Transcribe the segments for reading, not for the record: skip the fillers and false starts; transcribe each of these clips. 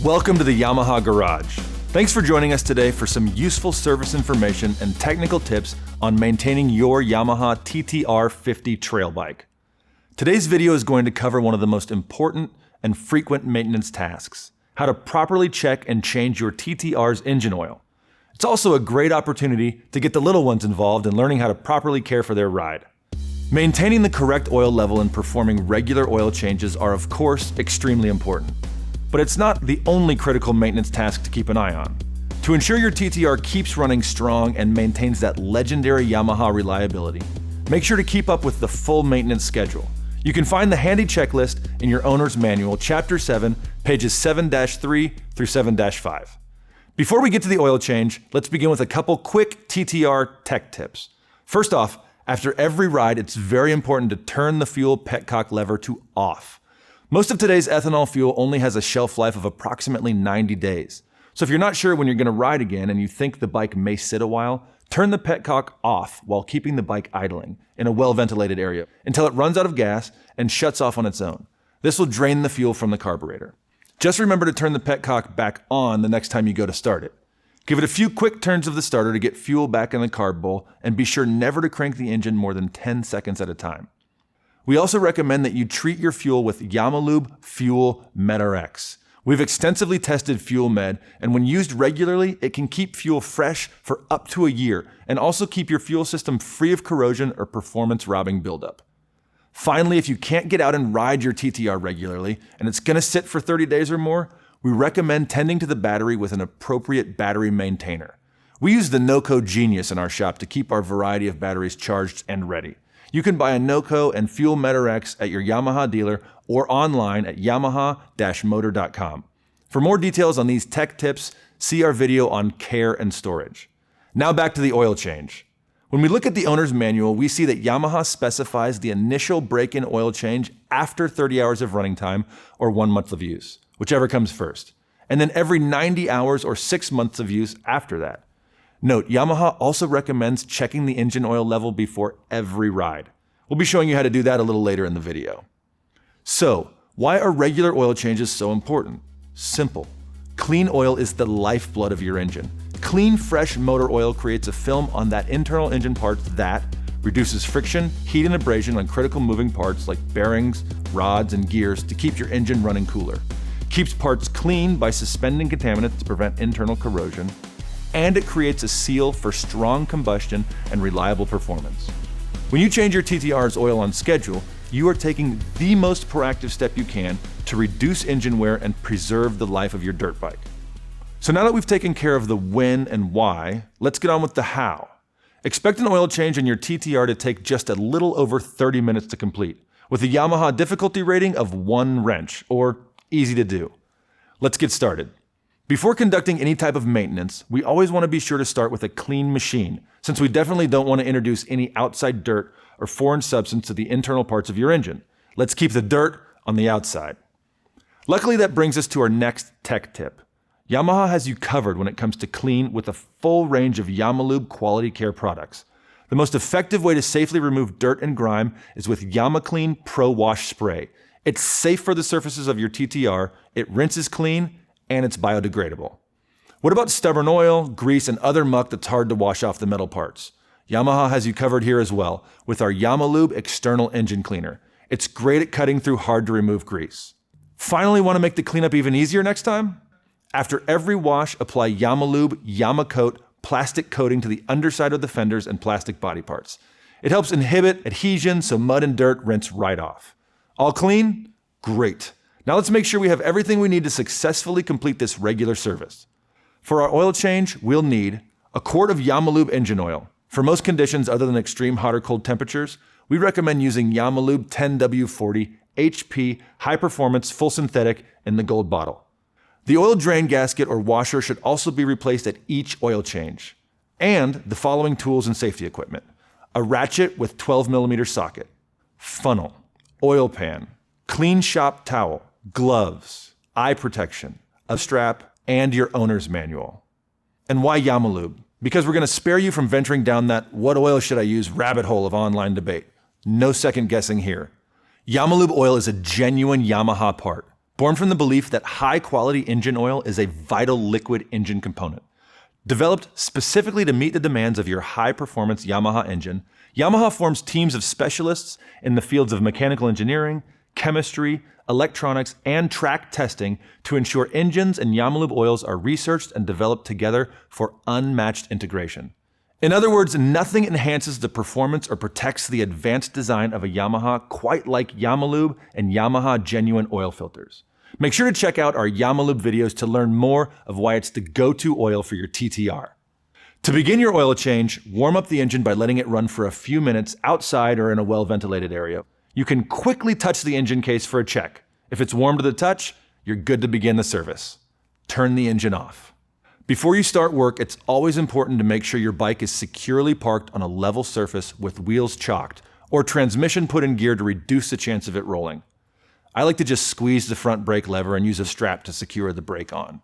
Welcome to the Yamaha Garage. Thanks for joining us today for some useful service information and technical tips on maintaining your Yamaha TT-R50 trail bike. Today's video is going to cover one of the most important and frequent maintenance tasks: how to properly check and change your TT-R's engine oil. It's also a great opportunity to get the little ones involved in learning how to properly care for their ride. Maintaining the correct oil level and performing regular oil changes are, of course, extremely important. But it's not the only critical maintenance task to keep an eye on. To ensure your TT-R keeps running strong and maintains that legendary Yamaha reliability, make sure to keep up with the full maintenance schedule. You can find the handy checklist in your owner's manual, Chapter 7, pages 7-3 through 7-5. Before we get to the oil change, let's begin with a couple quick TT-R tech tips. First off, after every ride, it's very important to turn the fuel petcock lever to off. Most of today's ethanol fuel only has a shelf life of approximately 90 days. So if you're not sure when you're going to ride again and you think the bike may sit a while, turn the petcock off while keeping the bike idling in a well-ventilated area until it runs out of gas and shuts off on its own. This will drain the fuel from the carburetor. Just remember to turn the petcock back on the next time you go to start it. Give it a few quick turns of the starter to get fuel back in the carb bowl, and be sure never to crank the engine more than 10 seconds at a time. We also recommend that you treat your fuel with Yamalube Fuel Med RX. We've extensively tested Fuel Med, and when used regularly, it can keep fuel fresh for up to a year and also keep your fuel system free of corrosion or performance-robbing buildup. Finally, if you can't get out and ride your TT-R regularly, and it's going to sit for 30 days or more, we recommend tending to the battery with an appropriate battery maintainer. We use the NOCO Genius in our shop to keep our variety of batteries charged and ready. You can buy a NOCO and Fuel Med RX at your Yamaha dealer or online at yamaha-motor.com. For more details on these tech tips, see our video on care and storage. Now back to the oil change. When we look at the owner's manual, we see that Yamaha specifies the initial break-in oil change after 30 hours of running time or 1 month of use, whichever comes first, and then every 90 hours or 6 months of use after that. Note, Yamaha also recommends checking the engine oil level before every ride. We'll be showing you how to do that a little later in the video. So, why are regular oil changes so important? Simple. Clean oil is the lifeblood of your engine. Clean, fresh motor oil creates a film on that internal engine parts that reduces friction, heat, and abrasion on critical moving parts like bearings, rods, and gears to keep your engine running cooler. Keeps parts clean by suspending contaminants to prevent internal corrosion, and it creates a seal for strong combustion and reliable performance. When you change your TT-R's oil on schedule, you are taking the most proactive step you can to reduce engine wear and preserve the life of your dirt bike. So now that we've taken care of the when and why, let's get on with the how. Expect an oil change in your TT-R to take just a little over 30 minutes to complete, with a Yamaha difficulty rating of 1 wrench, or easy to do. Let's get started. Before conducting any type of maintenance, we always want to be sure to start with a clean machine, since we definitely don't want to introduce any outside dirt or foreign substance to the internal parts of your engine. Let's keep the dirt on the outside. Luckily, that brings us to our next tech tip. Yamaha has you covered when it comes to clean with a full range of Yamalube quality care products. The most effective way to safely remove dirt and grime is with YamaClean Pro Wash Spray. It's safe for the surfaces of your TT-R, it rinses clean, and it's biodegradable. What about stubborn oil, grease, and other muck that's hard to wash off the metal parts? Yamaha has you covered here as well with our Yamalube External Engine Cleaner. It's great at cutting through hard to remove grease. Finally, want to make the cleanup even easier next time? After every wash, apply Yamalube YamaCoat plastic coating to the underside of the fenders and plastic body parts. It helps inhibit adhesion so mud and dirt rinse right off. All clean? Great. Now let's make sure we have everything we need to successfully complete this regular service. For our oil change, we'll need a quart of Yamalube engine oil. For most conditions other than extreme hot or cold temperatures, we recommend using Yamalube 10W40 HP High Performance Full Synthetic in the gold bottle. The oil drain gasket or washer should also be replaced at each oil change. And the following tools and safety equipment: a ratchet with 12mm socket, funnel, oil pan, clean shop towel, gloves, eye protection, a strap, and your owner's manual. And why Yamalube? Because we're going to spare you from venturing down that "what oil should I use" rabbit hole of online debate. No second guessing here. Yamalube oil is a genuine Yamaha part, born from the belief that high-quality engine oil is a vital liquid engine component. Developed specifically to meet the demands of your high-performance Yamaha engine, Yamaha forms teams of specialists in the fields of mechanical engineering, chemistry, electronics, and track testing to ensure engines and Yamalube oils are researched and developed together for unmatched integration. In other words, nothing enhances the performance or protects the advanced design of a Yamaha quite like Yamalube and Yamaha genuine oil filters. Make sure to check out our Yamalube videos to learn more of why it's the go-to oil for your TT-R. To begin your oil change, warm up the engine by letting it run for a few minutes outside or in a well-ventilated area. You can quickly touch the engine case for a check. If it's warm to the touch, you're good to begin the service. Turn the engine off. Before you start work, it's always important to make sure your bike is securely parked on a level surface with wheels chalked or transmission put in gear to reduce the chance of it rolling. I like to just squeeze the front brake lever and use a strap to secure the brake on.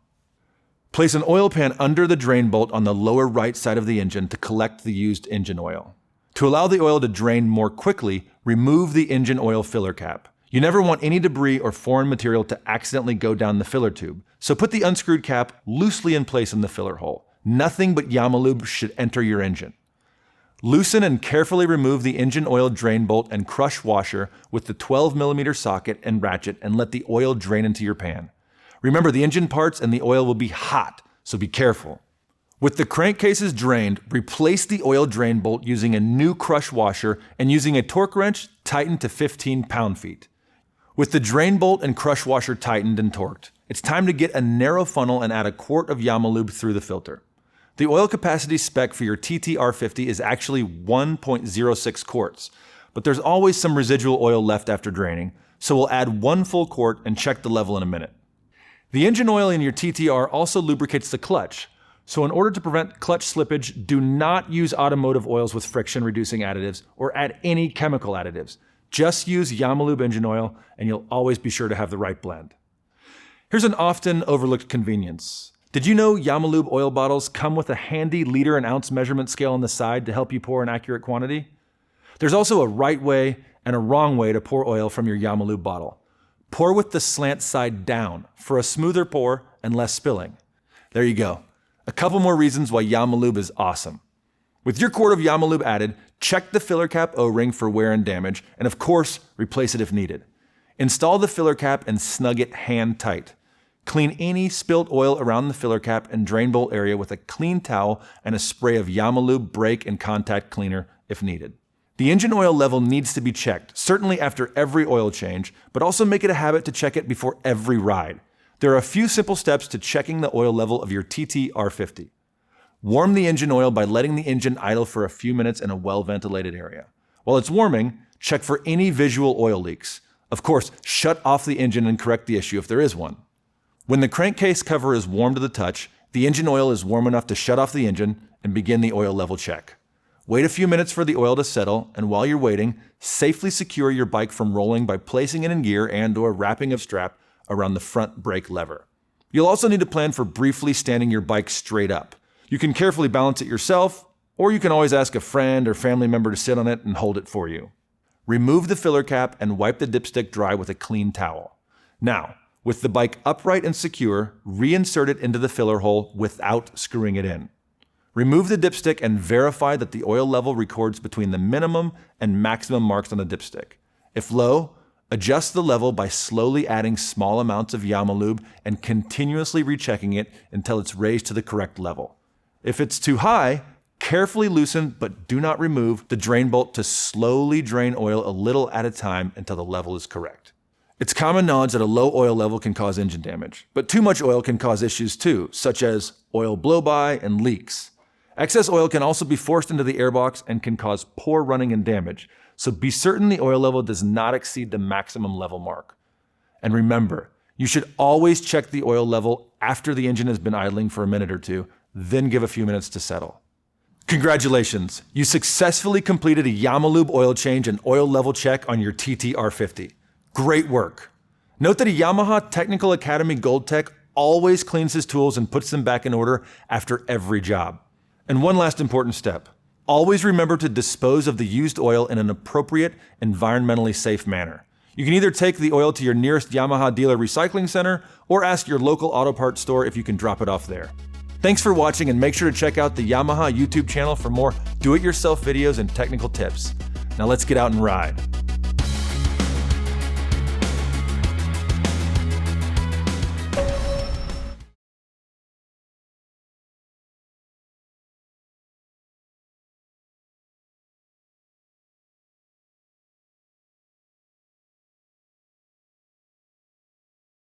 Place an oil pan under the drain bolt on the lower right side of the engine to collect the used engine oil. To allow the oil to drain more quickly, remove the engine oil filler cap. You never want any debris or foreign material to accidentally go down the filler tube, so put the unscrewed cap loosely in place in the filler hole. Nothing but Yamalube should enter your engine. Loosen and carefully remove the engine oil drain bolt and crush washer with the 12mm socket and ratchet and let the oil drain into your pan. Remember, the engine parts and the oil will be hot, so be careful. With the crankcases drained, replace the oil drain bolt using a new crush washer and using a torque wrench tightened to 15 pound-feet. With the drain bolt and crush washer tightened and torqued, it's time to get a narrow funnel and add a quart of Yamalube through the filter. The oil capacity spec for your TT-R50 is actually 1.06 quarts, but there's always some residual oil left after draining, so we'll add 1 full quart and check the level in a minute. The engine oil in your TT-R also lubricates the clutch, so in order to prevent clutch slippage, do not use automotive oils with friction-reducing additives or add any chemical additives. Just use Yamalube engine oil and you'll always be sure to have the right blend. Here's an often overlooked convenience. Did you know Yamalube oil bottles come with a handy liter and ounce measurement scale on the side to help you pour an accurate quantity? There's also a right way and a wrong way to pour oil from your Yamalube bottle. Pour with the slant side down for a smoother pour and less spilling. There you go. A couple more reasons why Yamalube is awesome. With your quart of Yamalube added, check the filler cap O-ring for wear and damage, and of course, replace it if needed. Install the filler cap and snug it hand tight. Clean any spilled oil around the filler cap and drain bolt area with a clean towel and a spray of Yamalube brake and contact cleaner if needed. The engine oil level needs to be checked, certainly after every oil change, but also make it a habit to check it before every ride. There are a few simple steps to checking the oil level of your TT-R50. Warm the engine oil by letting the engine idle for a few minutes in a well-ventilated area. While it's warming, check for any visual oil leaks. Of course, shut off the engine and correct the issue if there is one. When the crankcase cover is warm to the touch, the engine oil is warm enough to shut off the engine and begin the oil level check. Wait a few minutes for the oil to settle, and while you're waiting, safely secure your bike from rolling by placing it in gear and/or wrapping a strap around the front brake lever. You'll also need to plan for briefly standing your bike straight up. You can carefully balance it yourself, or you can always ask a friend or family member to sit on it and hold it for you. Remove the filler cap and wipe the dipstick dry with a clean towel. Now, with the bike upright and secure, reinsert it into the filler hole without screwing it in. Remove the dipstick and verify that the oil level records between the minimum and maximum marks on the dipstick. If low, adjust the level by slowly adding small amounts of Yamalube and continuously rechecking it until it's raised to the correct level. If it's too high, carefully loosen but do not remove the drain bolt to slowly drain oil a little at a time until the level is correct. It's common knowledge that a low oil level can cause engine damage, but too much oil can cause issues too, such as oil blow-by and leaks. Excess oil can also be forced into the airbox and can cause poor running and damage, so be certain the oil level does not exceed the maximum level mark. And remember, you should always check the oil level after the engine has been idling for a minute or two, then give a few minutes to settle. Congratulations! You successfully completed a Yamalube oil change and oil level check on your TT-R50. Great work! Note that a Yamaha Technical Academy Gold Tech always cleans his tools and puts them back in order after every job. And one last important step. Always remember to dispose of the used oil in an appropriate, environmentally safe manner. You can either take the oil to your nearest Yamaha dealer recycling center or ask your local auto parts store if you can drop it off there. Thanks for watching, and make sure to check out the Yamaha YouTube channel for more do-it-yourself videos and technical tips. Now let's get out and ride.